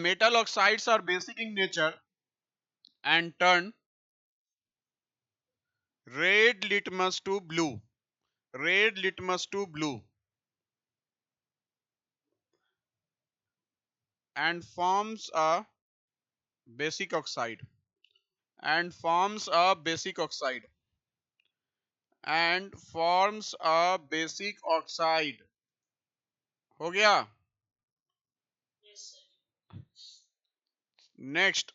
metal oxides are basic in nature and turn red litmus to blue. Red litmus to blue and forms a basic oxide and forms a basic oxide and forms a basic oxide. हो गया? Next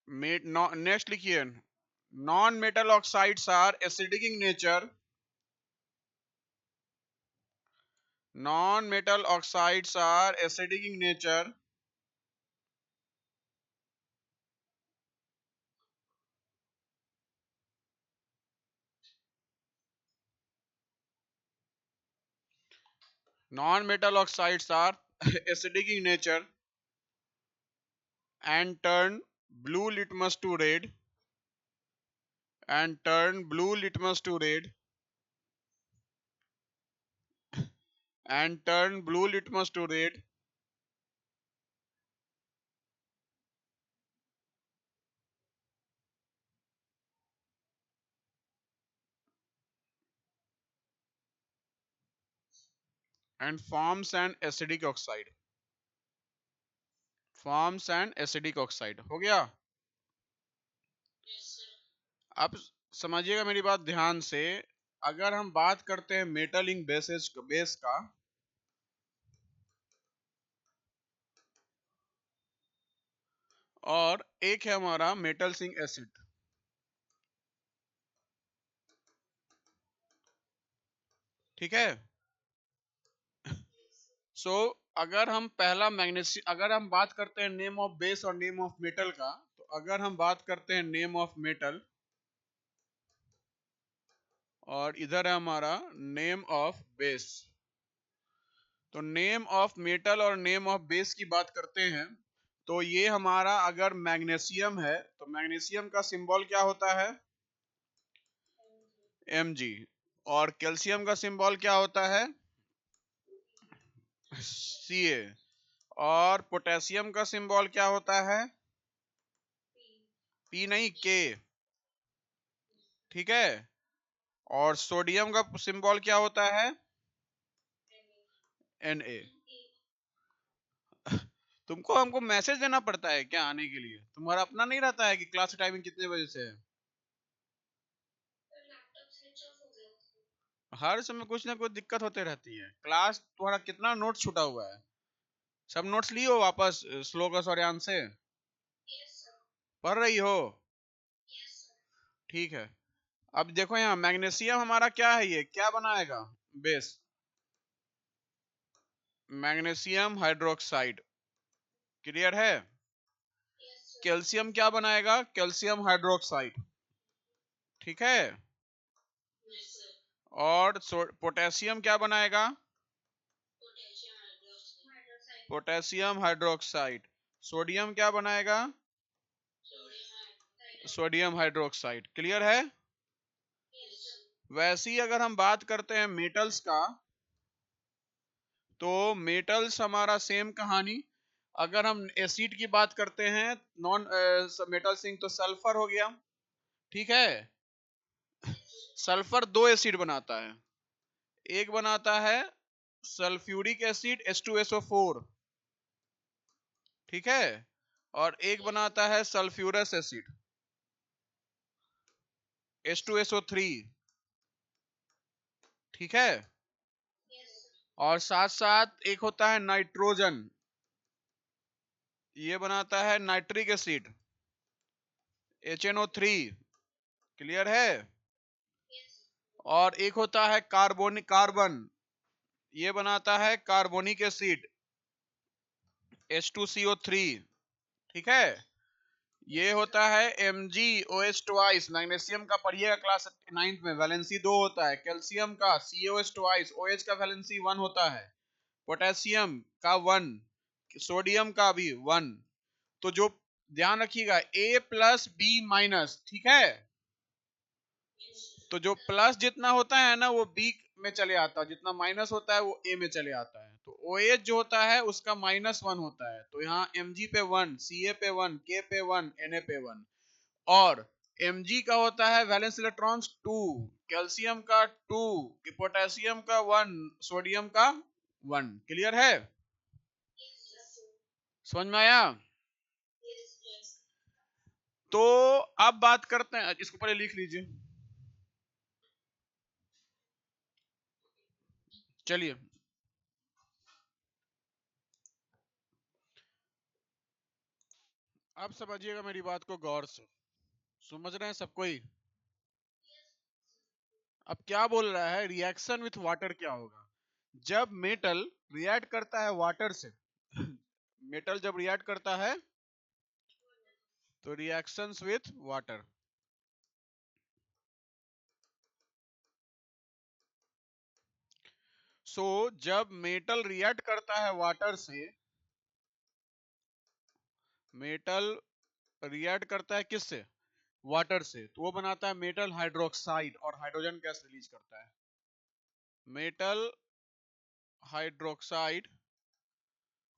next लिखिए, non metal oxides are acidic in nature. Non metal oxides are acidic in nature non-metal oxides are acidic in nature and turn blue litmus to red and turn blue litmus to red and turn blue litmus to red and forms an acidic oxide. Forms an acidic oxide. हो गया? अब समझिएगा मेरी बात ध्यान से. अगर हम बात करते हैं मेटल इन बेस का, और एक है हमारा मेटल सिंक एसिड. ठीक है? सो अगर हम पहला मैग्नीशियम, अगर हम बात करते हैं नेम ऑफ बेस और नेम ऑफ मेटल का, तो अगर हम बात करते हैं नेम ऑफ मेटल और इधर है हमारा नेम ऑफ बेस, तो नेम ऑफ मेटल और नेम ऑफ बेस की बात करते हैं तो ये हमारा अगर मैग्नीशियम है तो मैग्नीशियम का सिंबल क्या होता है? Mg. और कैल्शियम का सिंबल क्या होता है? Ca. और पोटेशियम का सिंबल क्या होता है? P नहीं, K. ठीक है? और सोडियम का सिंबल क्या होता है? Na. तुमको हमको मैसेज देना पड़ता है क्या आने के लिए? तुम्हारा अपना नहीं रहता है कि क्लास टाइमिंग कितने बजे से है? हर समय कुछ ना कुछ दिक्कत होते रहती है. क्लास तुम्हारा कितना नोट छूटा हुआ है? सब नोट्स लियो वापस श्लोकस और यान से? पढ़ रही हो? ठीक है. अब देखो यहाँ मैग्नीशियम हमारा क्या है, ये क्या बनाएगा? बेस. Magnesium hydroxide. क्लियर है? कैल्शियम क्या बनाएगा? Calcium hydroxide. ठीक है? और पोटेशियम क्या बनाएगा? Potassium hydroxide. सोडियम क्या बनाएगा? Sodium hydroxide. क्लियर है? वैसे ही अगर हम बात करते हैं मेटल्स का, तो मेटल्स हमारा सेम कहानी. अगर हम एसिड की बात करते हैं नॉन मेटल सिंक, तो सल्फर हो गया. ठीक है? सल्फर दो एसिड बनाता है. एक बनाता है सल्फ्यूरिक एसिड H2SO4. ठीक है? और एक बनाता है सल्फ्यूरस एसिड H2SO3. ठीक है? और साथ साथ एक होता है नाइट्रोजन, ये बनाता है नाइट्रिक एसिड HNO3. क्लियर है? और एक होता है कार्बन, ये बनाता है कार्बोनिक एसिड H2CO3. ठीक है? ये होता है MgOH ट्वाइस. मैग्नीशियम का पढ़िएगा क्लास 9th में, वैलेंसी 2 होता है. कैल्शियम का COH ट्वाइस, OH का वैलेंसी 1 होता है. पोटेशियम का 1, सोडियम का भी 1. तो जो ध्यान रखिएगा A+B-. ठीक है? तो जो प्लस जितना होता है ना वो B में चले आता है, जितना माइनस होता है वो A में चले आता है. तो OH जो होता है उसका -1 होता है, तो यहाँ Mg पे 1, Ca पे 1, K पे 1, Na पे 1, और Mg का होता है वैलेंस इलेक्ट्रॉन्स 2, कैल्शियम का 2, पोटेशियम का 1, सोडियम का 1। क्लियर है? समझ में आया? तो अब बात करते हैं, इसको पहले लिख लीजिए। चलिए अब समझिएगा मेरी बात को गौर से, समझ रहे हैं सब कोई? अब क्या बोल रहा है, रिएक्शन विथ वाटर क्या होगा जब मेटल रिएक्ट करता है वाटर से। मेटल जब रिएक्ट करता है तो रिएक्शंस विथ वाटर, सो जब मेटल रिएक्ट करता है वाटर से, मेटल रिएक्ट करता है किससे? वाटर से, तो वो बनाता है मेटल हाइड्रोक्साइड और हाइड्रोजन गैस रिलीज करता है। मेटल हाइड्रोक्साइड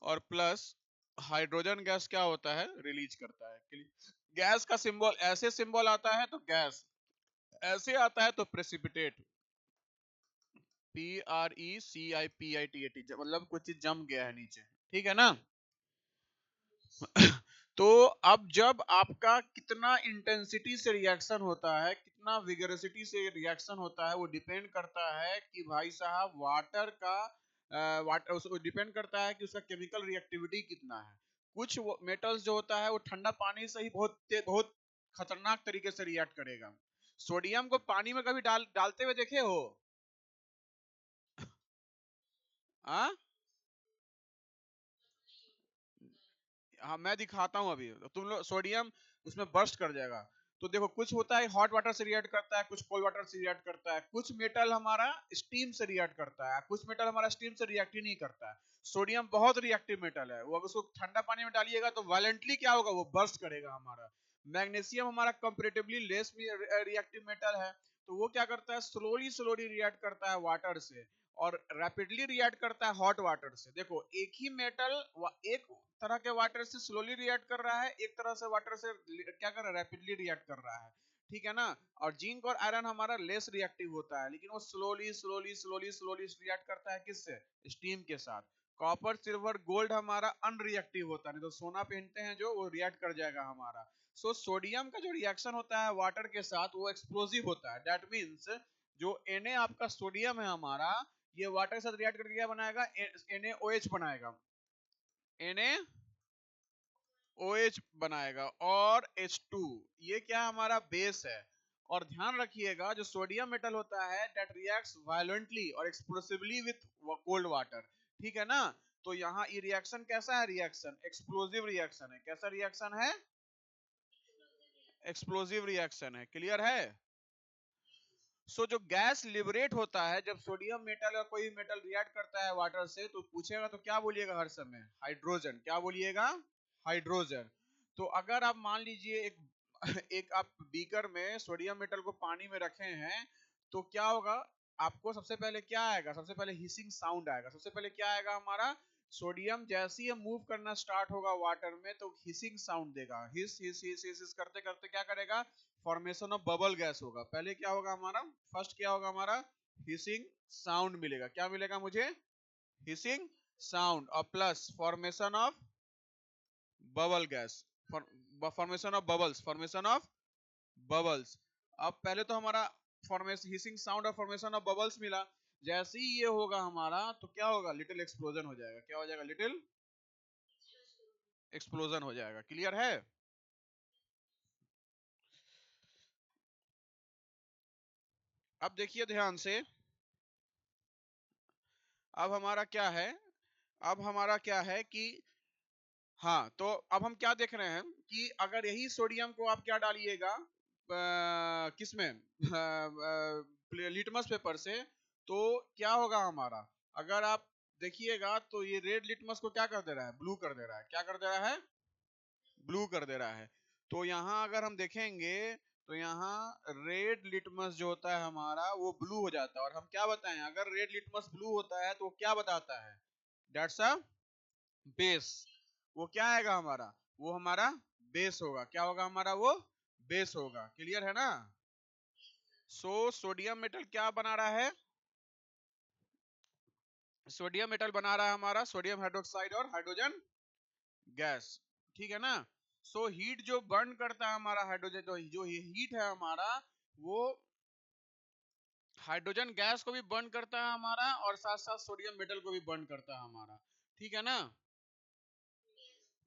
और प्लस हाइड्रोजन गैस क्या होता है? रिलीज करता है। गैस का सिंबल ऐसे सिंबल आता है तो गैस, ऐसे आता है तो प्रेसिपिटेट, PRECIPITAT, मतलब कुछ चीज जम गया है नीचे, ठीक है ना? तो अब जब आपका कितना इंटेंसिटी से रिएक्शन होता है, कितना विगरसिटी से रिएक्शन होता है, वो डिपेंड करता है कि भाई साहब वाटर का वाटर, उसको डिपेंड करता है कि उसका केमिकल रिएक्टिविटी कितना है। कुछ मेटल्स जो होता है वो ठंडा पानी से ही बहुत खतरनाक तरीके से रिएक्ट करेगा। सोडियम को पानी में कभी डालते हुए देखे हो? हाँ, हाँ मैं दिखाता हूँ अभी, तो तुम लोग सोडियम उसमें बर्स्ट कर जाएगा। तो देखो कुछ होता है हॉट वाटर से रिएक्ट करता है, कुछ कोल्ड वाटर से रिएक्ट करता है, कुछ मेटल हमारा स्टीम से रिएक्ट करता है, कुछ मेटल हमारा स्टीम से रिएक्ट ही नहीं करता है। सोडियम बहुत रिएक्टिव मेटल है, वो अगर उसको ठंडा पानी में डालिएगा तो वायलेंटली क्या होगा, वो बर्स्ट करेगा हमारा। मैग्नीशियम हमारा कंपेरेटिवली लेस रिएक्टिव मेटल है, तो वो क्या करता है, स्लोली स्लोली रिएक्ट करता है वाटर से और रैपिडली रिएक्ट करता है हॉट वाटर से। देखो एक ही मेटल एक तरह के वाटर से स्लोली रिएक्ट कर रहा है, एक तरह से वाटर से क्या कर रहा है, रैपिडली रिएक्ट कर रहा है, ठीक है ना? और जिंक और आयरन हमारा लेस रिएक्टिव होता है, लेकिन वो slowly slowly slowly slowly react करता है किससे? स्टीम के साथ। कॉपर सिल्वर गोल्ड हमारा अनरिएक्टिव होता है, नहीं तो सोना पहनते हैं जो, वो रिएक्ट कर जाएगा हमारा। सो सोडियम का जो रिएक्शन होता है वाटर के साथ वो एक्सप्लोसिव होता है। दैट मीन्स जो Na आपका सोडियम है हमारा, ये वाटर के साथ रिएक्ट करके क्या बनाएगा, NaOH बनाएगा, NaOH बनाएगा, और H2, ये क्या हमारा बेस है। और ध्यान रखिएगा जो सोडियम मेटल होता है दैट रिएक्ट्स वायलेंटली और एक्सप्लोसिवली विथ कोल्ड वाटर, ठीक है ना? तो यहाँ ये रिएक्शन कैसा है, रिएक्शन एक्सप्लोसिव रिएक्शन है। कैसा रिएक्शन है? एक्सप्लोसिव रिएक्शन है। क्लियर है? सो जो गैस लिबरेट होता है जब सोडियम मेटल या कोई मेटल रिएक्ट करता है वाटर से, तो पूछेगा तो क्या बोलिएगा हर समय? हाइड्रोजन। क्या बोलिएगा? हाइड्रोजन। तो अगर आप मान लीजिए एक आप बीकर में सोडियम मेटल को पानी में रखे हैं, तो क्या होगा, आपको सबसे पहले क्या आएगा, सबसे पहले हिसिंग साउंड आएगा। सबसे पहले क्या आएगा हमारा, सोडियम जैसे ही मूव करना स्टार्ट होगा वाटर में तो हिसिंग साउंड देगा, हिस हिस हिस हिस, हिस करते करते क्या करेगा, फॉर्मेशन ऑफ बबल गैस होगा। पहले क्या होगा हमारा, फर्स्ट क्या होगा हमारा, हिसिंग साउंड मिलेगा। क्या मिलेगा मुझे? हिसिंग साउंड, और plus formation of bubble gas, formation of bubbles, formation of bubbles. अब पहले तो हमारा फॉर्मेशन हिसिंग साउंड और फॉर्मेशन ऑफ बबल्स मिला, जैसे ही ये होगा हमारा तो क्या होगा, लिटिल एक्सप्लोजन हो जाएगा। क्या हो जाएगा? लिटिल एक्सप्लोजन हो जाएगा। क्लियर है? अब देखिए ध्यान से, अब हमारा क्या है, अब हमारा क्या है कि, हाँ तो अब हम क्या देख रहे हैं कि अगर यही सोडियम को आप क्या डालिएगा किसमें, लिटमस पेपर से, तो क्या होगा हमारा, अगर आप देखिएगा तो ये रेड लिटमस को क्या कर दे रहा है, ब्लू कर दे रहा है। क्या कर दे रहा है? ब्लू कर दे रहा है। तो यहाँ अगर हम देखेंगे तो यहाँ रेड लिटमस जो होता है हमारा वो ब्लू हो जाता है। और हम क्या बताएं, अगर रेड लिटमस ब्लू होता है तो क्या बताता है, दैट्स अ बेस। वो क्या आएगा हमारा, वो हमारा बेस होगा। क्या होगा हमारा, वो बेस होगा। क्लियर है ना। सो सोडियम मेटल क्या बना रहा है, सोडियम मेटल बना रहा है हमारा सोडियम हाइड्रोक्साइड और हाइड्रोजन गैस। ठीक है ना। सो हीट जो बर्न करता है हमारा हाइड्रोजन, तो जो हीट है हमारा वो हाइड्रोजन गैस को भी बर्न करता है हमारा, और साथ साथ सोडियम मेटल को भी बर्न करता है हमारा। ठीक है ना।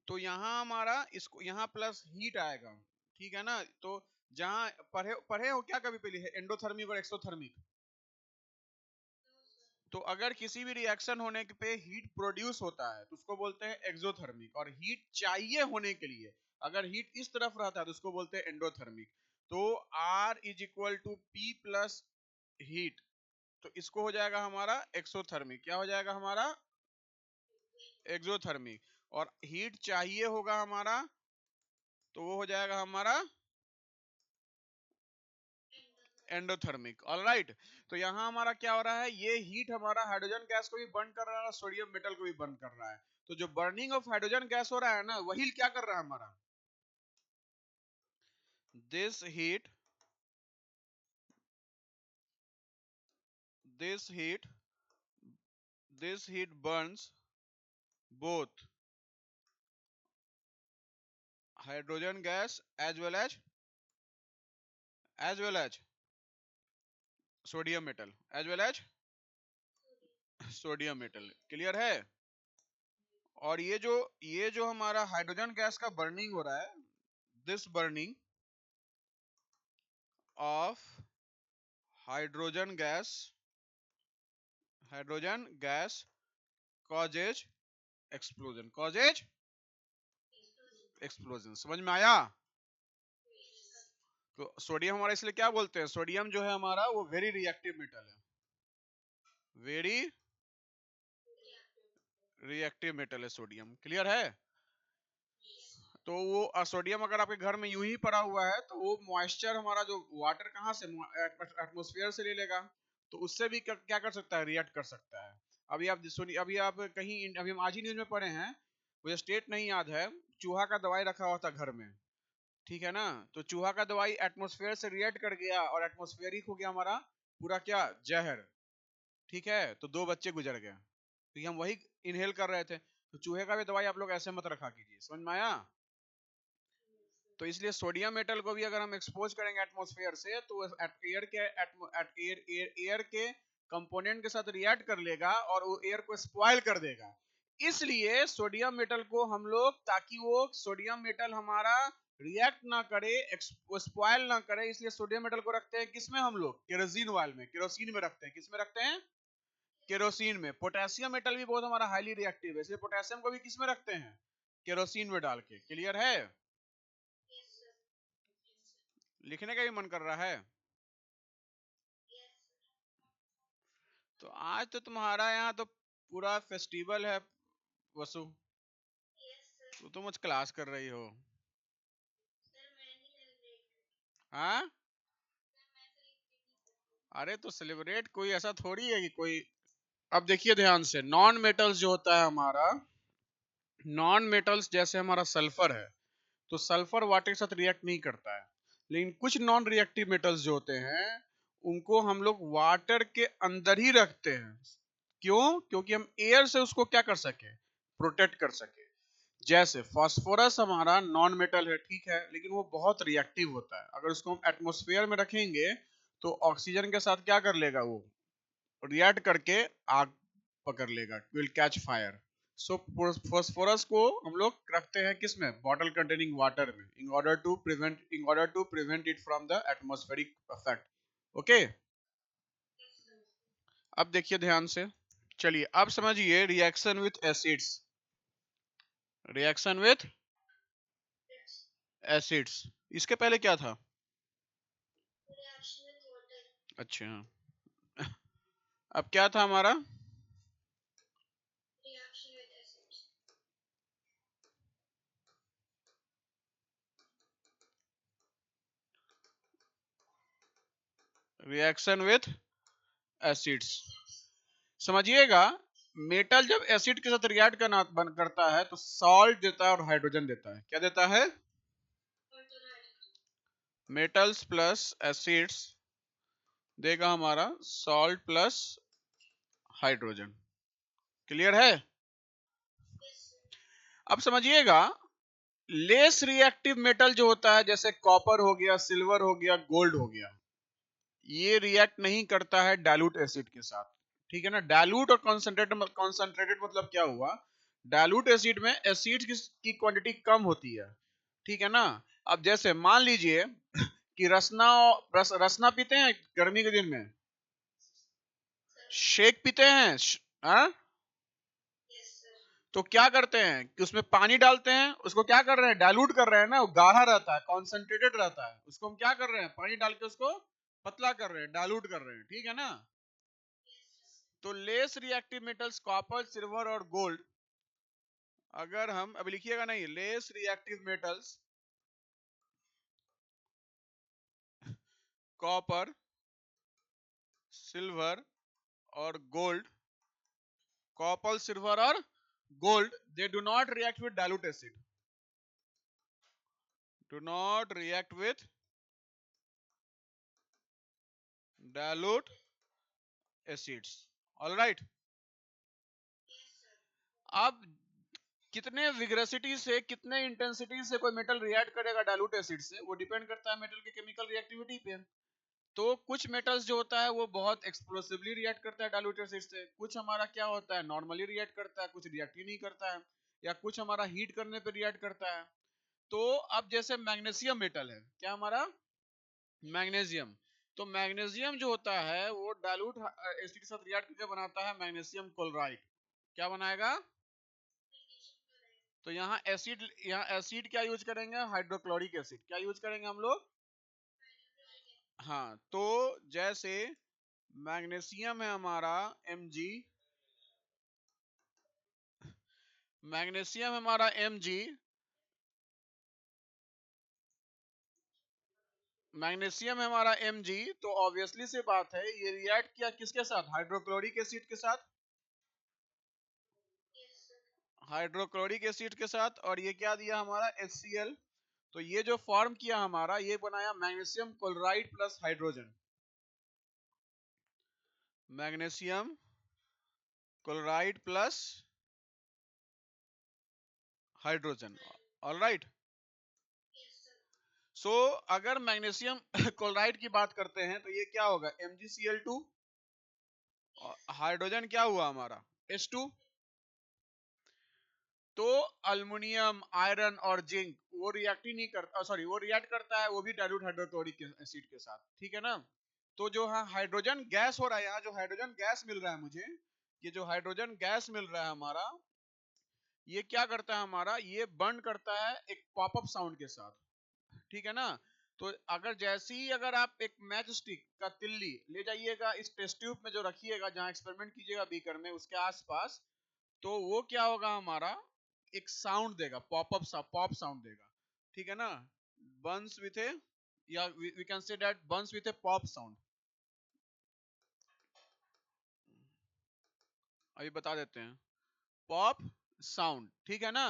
तो यहाँ हमारा इसको यहाँ प्लस हीट आएगा। ठीक है ना। तो जहां पढ़े पढ़े हो क्या कभी पहले एंडोथर्मिक और एक्सोथर्मिक। तो अगर किसी भी रिएक्शन होने पे हीट प्रोड्यूस होता है तो उसको बोलते हैं एक्सोथर्मिक, और हीट चाहिए होने के लिए अगर हीट इस तरफ रहता है तो उसको बोलते हैं एंडोथर्मिक। तो R is equal to P plus heat, तो इसको हो जाएगा हमारा एक्सोथर्मिक। क्या हो जाएगा हमारा, एक्सोथर्मिक। और हीट चाहिए होगा हमारा तो वो हो जाएगा हमारा एंडोथर्मिक। ऑलराइट। तो यहाँ हमारा क्या हो रहा है, ये हीट हमारा हाइड्रोजन गैस को भी बर्न कर रहा है, सोडियम मेटल को भी बर्न कर रहा है। तो जो बर्निंग ऑफ हाइड्रोजन गैस हो रहा है ना, वही क्या कर रहा है हमारा, this heat this heat this heat burns both hydrogen gas as well as sodium metal, as well as sodium metal. Clear है। और ये जो हमारा हाइड्रोजन गैस का बर्निंग हो रहा है, this burning of hydrogen gas causes explosion. समझ में आया। तो सोडियम हमारा इसलिए क्या बोलते हैं, सोडियम जो है हमारा वो वेरी रिएक्टिव मेटल है, वेरी रिएक्टिव मेटल है सोडियम। क्लियर है। तो वो सोडियम अगर आपके घर में यूं ही पड़ा हुआ है तो वो मॉइस्चर हमारा जो वाटर कहाँ से एटमॉस्फेयर से ले लेगा, तो उससे भी क्या कर सकता है, रिएक्ट कर सकता है। अभी आप सुनिए, अभी आप कहीं अभी हम आज ही न्यूज में पढ़े हैं, मुझे स्टेट नहीं याद है, चूहा का दवाई रखा हुआ था घर में। ठीक है ना। तो चूहा का दवाई एटमॉस्फेयर से रिएक्ट कर गया और एटमॉस्फेरिक हो गया हमारा पूरा क्या, जहर। ठीक है। तो 2 बच्चे गुजर गए क्योंकि हम वही इनहेल कर रहे थे। तो चूहे का भी दवाई आप लोग ऐसे मत रखा कीजिए। समझ में आया। तो इसलिए सोडियम मेटल को भी अगर हम एक्सपोज करेंगे एटमॉस्फेयर से तो एयर के कंपोनेंट के साथ रिएक्ट कर लेगा और वो एयर को स्पॉइल कर देगा। इसलिए सोडियम मेटल को हम लोग, ताकि वो सोडियम मेटल हमारा रिएक्ट ना करे, स्पॉइल ना करे, इसलिए सोडियम मेटल को रखते हैं किसमें हम लोग, केरोसिन ऑयल में, केरोसिन में रखते हैं। किसमें रखते हैं, केरोसिन में। पोटेशियम मेटल भी बहुत हमारा हाईली रिएक्टिव है, इसलिए पोटेशियम को भी किसमें रखते हैं, केरोसिन में डाल के। क्लियर है। लिखने का भी मन कर रहा है। तो आज तो तुम्हारा यहाँ तो पूरा फेस्टिवल है वसु, तो तुम आज क्लास कर रही हो। हाँ। अरे तो सेलिब्रेट कोई ऐसा थोड़ी है कि कोई, अब देखिए ध्यान से, नॉन मेटल्स जो होता है हमारा, नॉन मेटल्स जैसे हमारा सल्फर है, तो सल्फर वाटर के साथ रिएक्ट नहीं करता है। लेकिन कुछ नॉन रिएक्टिव मेटल्स जो होते हैं उनको हम लोग वाटर के अंदर ही रखते हैं। क्यों, क्योंकि हम एयर से उसको क्या कर सके, प्रोटेक्ट कर सके। जैसे फास्फोरस हमारा नॉन मेटल है, ठीक है, लेकिन वो बहुत रिएक्टिव होता है। अगर उसको हम एटमॉस्फेयर में रखेंगे तो ऑक्सीजन के साथ क्या कर लेगा, वो रिएक्ट करके आग पकड़ लेगा, will catch fire. So phosphorus को हम लोग रखते हैं किसमें, बॉटल कंटेनिंग वाटर में, in order to prevent it from the atmospheric effect. Okay. अब देखिए ध्यान से, चलिए अब समझिए reaction with acids. Reaction with acids, इसके पहले क्या था, अच्छा अब क्या था हमारा, रिएक्शन विथ एसिड्स। समझिएगा, मेटल जब एसिड के साथ रिएक्ट करता है तो सॉल्ट देता है और हाइड्रोजन देता है। क्या देता है? मेटल्स प्लस एसिड्स देगा हमारा सॉल्ट प्लस हाइड्रोजन। क्लियर है? अब समझिएगा, लेस रिएक्टिव मेटल जो होता है जैसे कॉपर हो गया, सिल्वर हो गया, गोल्ड हो गया, ये रिएक्ट नहीं करता है डाइल्यूट एसिड के साथ। ठीक है ना? डाइल्यूट और कॉन्सेंट्रेटेड मतलब क्या हुआ? डाइल्यूट एसिड में एसिड की क्वांटिटी कम होती है। ठीक है ना? अब जैसे मान लीजिए कि रसना पीते हैं गर्मी के दिन में, शेक पीते हैं, हाँ? तो क्या करते हैं कि उसमें पानी डालते हैं, उसको क्या कर रहे हैं? डाइल्यूट कर रहे हैं ना, वो गाढ़ा रहता है, कॉन्सेंट्रेटेड रहता है, उसको हम क्या कर रहे हैं? पानी डाल के उसको पतला कर रहे हैं, डाइल्यूट कर रहे हैं। ठीक है ना? तो less reactive metals copper, silver और गोल्ड, अगर हम अभी लिखिएगा नहीं, less reactive metals copper, silver और गोल्ड, कॉपर, सिल्वर और gold, they do not react with dilute acid, do not react with dilute acids. Alright. अब कितने विग्रेसिटी से, कितने इंटेंसिटी से कोई मेटल रिएक्ट करेगा डाइल्यूट एसिड से, वो डिपेंड करता है मेटल के केमिकल रिएक्टिविटी पे। तो कुछ मेटल्स जो होता है वो बहुत एक्सप्लोसिवली रिएक्ट करता है डाइल्यूट एसिड से, कुछ हमारा क्या होता है नॉर्मली रिएक्ट करता है, कुछ रिएक्ट ही नहीं करता है, या कुछ हमारा हीट करने पे रिएक्ट करता है। तो अब जैसे मैग्नीशियम मेटल है, क्या हमारा? मैग्नीशियम। तो मैग्नीशियम जो होता है वो डाइल्यूट एसिड के साथ रिएक्ट करके बनाता है मैग्नीशियम क्लोराइड। क्या बनाएगा? तो यहाँ एसिड क्या यूज करेंगे? Hydrochloric acid. क्या यूज करेंगे हम लोग? हाँ, तो जैसे मैग्नीशियम है हमारा Mg, मैग्नीशियम हमारा Mg, मैग्नीशियम है हमारा Mg, तो ऑब्वियसली से बात है ये रिएक्ट किया किसके साथ? हाइड्रोक्लोरिक एसिड के साथ, हाइड्रोक्लोरिक एसिड के साथ, और ये क्या दिया हमारा? HCl। तो ये जो फॉर्म किया हमारा, ये बनाया magnesium chloride plus hydrogen, magnesium chloride plus hydrogen. Alright. So अगर मैग्नीशियम क्लोराइड की बात करते हैं तो ये क्या होगा? MgCl2, हाइड्रोजन क्या हुआ हमारा? H2। तो अल्युमिनियम, आयरन और जिंक वो रिएक्ट ही नहीं करता, सॉरी वो रिएक्ट करता है, वो भी डाइल्यूट हाइड्रोक्लोरिक एसिड के साथ। ठीक है ना? तो जो हाइड्रोजन गैस हो रहा है, यहाँ जो हाइड्रोजन गैस मिल रहा है मुझे, ये जो हाइड्रोजन गैस मिल रहा है हमारा, ये क्या करता है हमारा? ये बर्न करता है एक पॉपअप साउंड के साथ। ठीक है ना? तो अगर जैसे ही अगर आप एक मैच स्टिक का तिल्ली ले जाइएगा इस टेस्ट ट्यूब में जो रखिएगा, जहां एक्सपेरिमेंट कीजिएगा बीकर में, उसके आसपास, तो वो क्या होगा हमारा? एक साउंड देगा, पॉप साउंड देगा। ठीक है ना? बर्न्स विथ ए, या we can say that burns with a pop sound. अभी बता देते हैं, पॉप साउंड। ठीक है ना?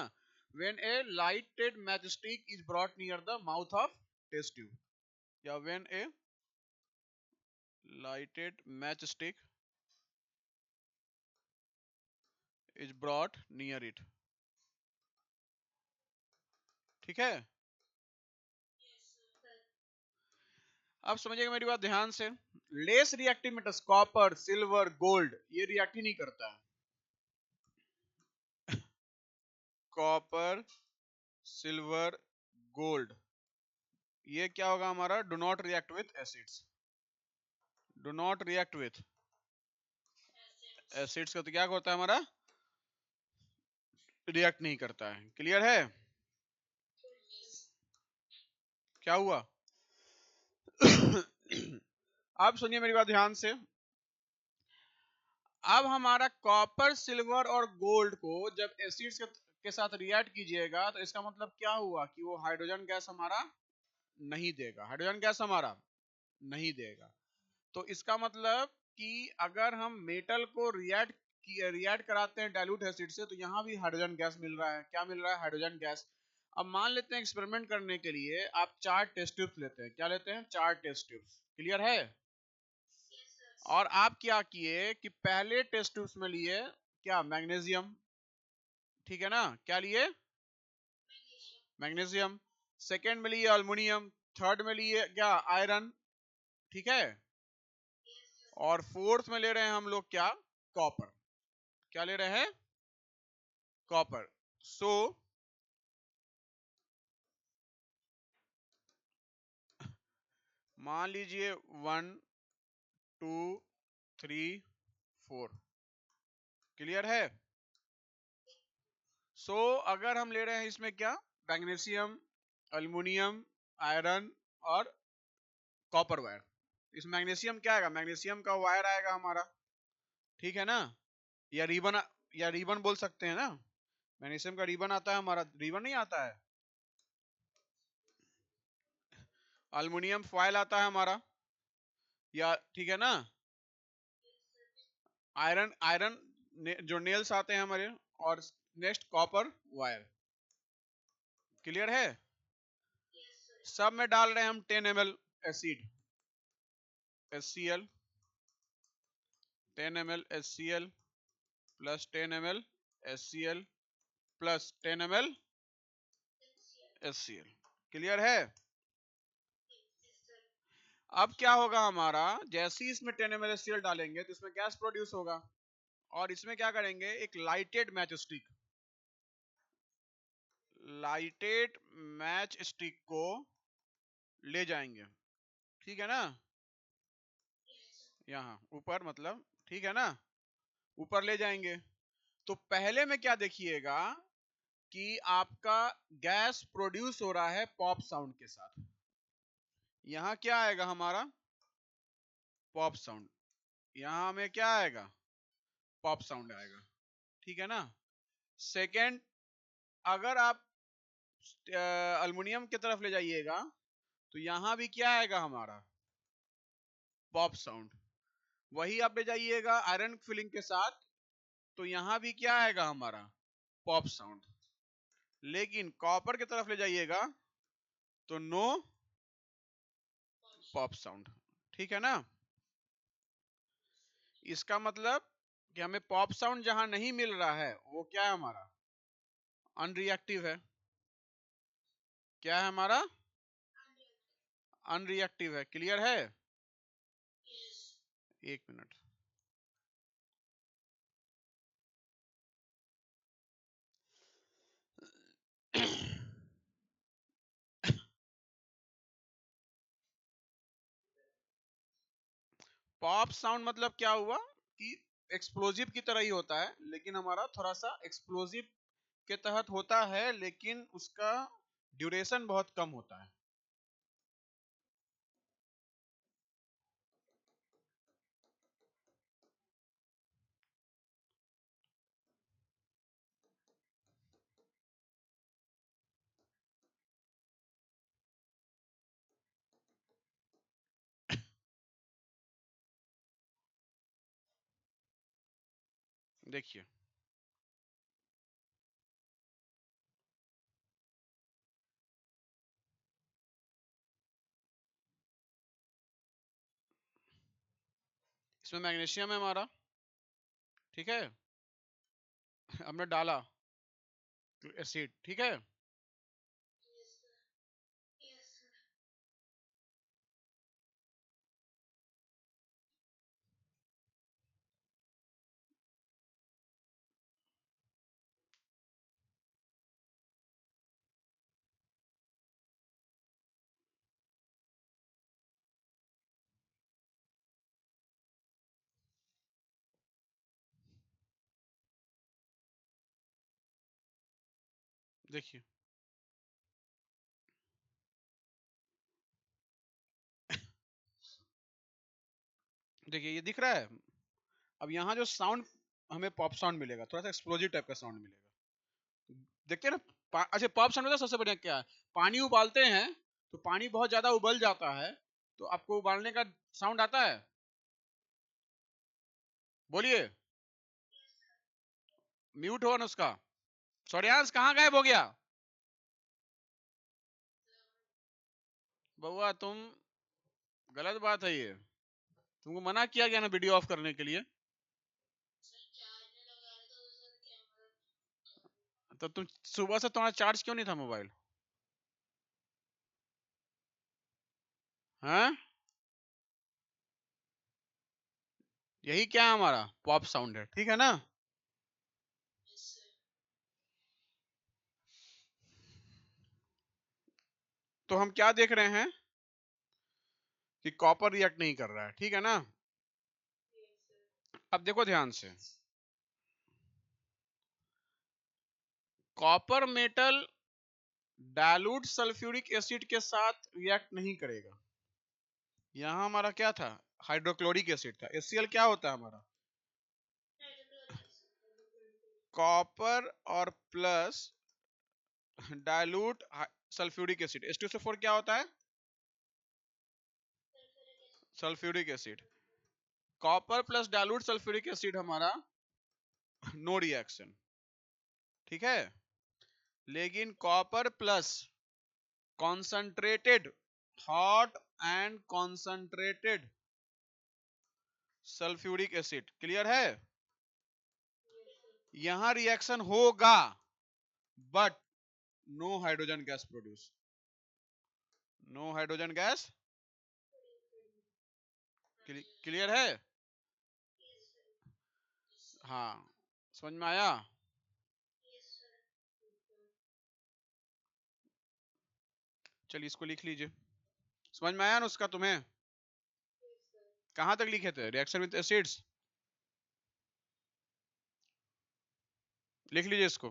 when a lighted matchstick is brought near the mouth of test tube, या when a lighted matchstick is brought near it। ठीक है? अब समझिएगा मेरी बात ध्यान से, less reactive metals copper, silver, gold, ये रिएक्ट ही नहीं करता है। कॉपर, सिल्वर, गोल्ड, ये क्या होगा हमारा? Do not react with acids, do not react with acids का तो क्या होता है हमारा? रिएक्ट नहीं करता है। क्लियर है? क्या हुआ? अब सुनिए मेरी बात ध्यान से, अब हमारा कॉपर, सिल्वर और गोल्ड को जब एसिड्स के साथ रिएक्ट कीजिएगा, तो इसका मतलब क्या हुआ? कि वो हाइड्रोजन गैस हमारा नहीं देगा, हाइड्रोजन गैस हमारा नहीं देगा। तो इसका मतलब कि अगर हम मेटल को रिएक्ट रिएक्ट कराते हैं डाइल्यूट एसिड से, तो यहाँ भी हाइड्रोजन गैस मिल रहा है। क्या मिल रहा है? Hydrogen gas. अब मान लेते हैं एक्सपेरिमेंट करने के लिए आप 4 टेस्ट ट्यूब्स लेते हैं। क्या लेते हैं? 4 टेस्ट ट्यूब्स। क्लियर है? और आप क्या किए कि पहले टेस्ट ट्यूब्स में लिए क्या? मैग्नीशियम। ठीक है ना? क्या लिए? मैग्नीशियम। सेकेंड में लिए अल्युमिनियम। थर्ड में लिए क्या? आयरन। ठीक है। और फोर्थ में ले रहे हैं हम लोग क्या? कॉपर। क्या ले रहे हैं? कॉपर। सो मान लीजिए 1 2 3 4। क्लियर है? सो अगर हम ले रहे हैं इसमें क्या? मैग्नीशियम, अल्युमिनियम, आयरन और कॉपर वायर। इस मैग्नीशियम क्या आएगा? मैग्नीशियम का वायर आएगा हमारा। ठीक है ना? या रिबन, या रिबन बोल सकते हैं ना। मैग्नीशियम का रिबन आता है हमारा। रिबन नहीं आता है? अल्युमिनियम फॉयल आता है हमारा, या ठीक है ना। आयरन, जो नेल्स आते हैं हमारे। और नेक्स्ट कॉपर वायर। क्लियर है? सब में डाल रहे हैं हम 10 ml acid, HCl, 10 ml HCl plus 10 ml HCl plus 10 ml HCl। Clear है? अब क्या होगा हमारा? जैसे ही इसमें 10 ml HCl डालेंगे तो इसमें गैस प्रोड्यूस होगा। और इसमें क्या करेंगे? एक lighted match stick, lighted match stick को ले जाएंगे। ठीक है ना? यहाँ ऊपर, मतलब ठीक है ना, ऊपर ले जाएंगे। तो पहले में क्या देखिएगा कि आपका गैस प्रोड्यूस हो रहा है पॉप साउंड के साथ। यहां क्या आएगा हमारा? Pop sound. यहां में क्या आएगा? पॉप साउंड आएगा। ठीक है ना? सेकेंड, अगर आप अल्युमिनियम की तरफ ले जाइएगा तो यहां भी क्या आएगा हमारा? Pop sound. वही आप ले जाइएगा आयरन फिलिंग के साथ तो यहां भी क्या आएगा हमारा? Pop sound. लेकिन कॉपर की तरफ ले जाइएगा तो नो पॉप साउंड। ठीक है ना? इसका मतलब कि हमें पॉप साउंड जहां नहीं मिल रहा है वो क्या है हमारा? अनरिएक्टिव है। क्या है हमारा? अनरिएक्टिव है। क्लियर है? एक मिनट। पॉप साउंड मतलब क्या हुआ कि एक्सप्लोजिव की तरह ही होता है, लेकिन हमारा थोड़ा सा एक्सप्लोजिव के तहत होता है, लेकिन उसका ड्यूरेशन बहुत कम होता है। देखिए, इसमें मैग्नीशियम है हमारा। ठीक है? हमने डाला एसिड। ठीक है? देखिए, देखिए ये दिख रहा है। अब यहाँ जो साउंड हमें पॉप साउंड मिलेगा, थोड़ा सा एक्सप्लोजिव टाइप का साउंड मिलेगा। देखते हैं ना? अच्छा, पॉप साउंड में सबसे बढ़िया क्या है? पानी उबालते हैं तो पानी बहुत ज्यादा उबल जाता है, तो आपको उबालने का साउंड आता है? बोलिए। म्यूट हो ना उसका। सोडियांश कहाँ गायब हो गया? बउआ तुम, गलत बात है ये, तुमको मना किया गया ना वीडियो ऑफ करने के लिए। तो तुम सुबह से तुम्हारा चार्ज क्यों नहीं था मोबाइल? हाँ, यही क्या है हमारा पॉप साउंड है, ठीक है ना। तो हम क्या देख रहे हैं कि कॉपर रिएक्ट नहीं कर रहा है, ठीक है ना। अब देखो ध्यान से, copper metal dilute sulphuric acid के साथ रिएक्ट नहीं करेगा। यहां हमारा क्या था? हाइड्रोक्लोरिक एसिड था। HCl क्या होता है हमारा? कॉपर और plus dilute sulphuric acid, H2SO4 क्या होता है? Sulphuric acid. Copper plus dilute sulphuric acid हमारा नो रिएक्शन, ठीक है। लेकिन copper plus concentrated hot and concentrated sulphuric acid, clear है, यहां रिएक्शन होगा but no hydrogen gas produce, no hydrogen gas. Clear है? हाँ, समझ में आया? चलिए इसको लिख लीजिए। समझ में आया ना उसका तुम्हें? कहां तक लिखे थे? रिएक्शन विद एसिड्स, लिख लीजिए इसको।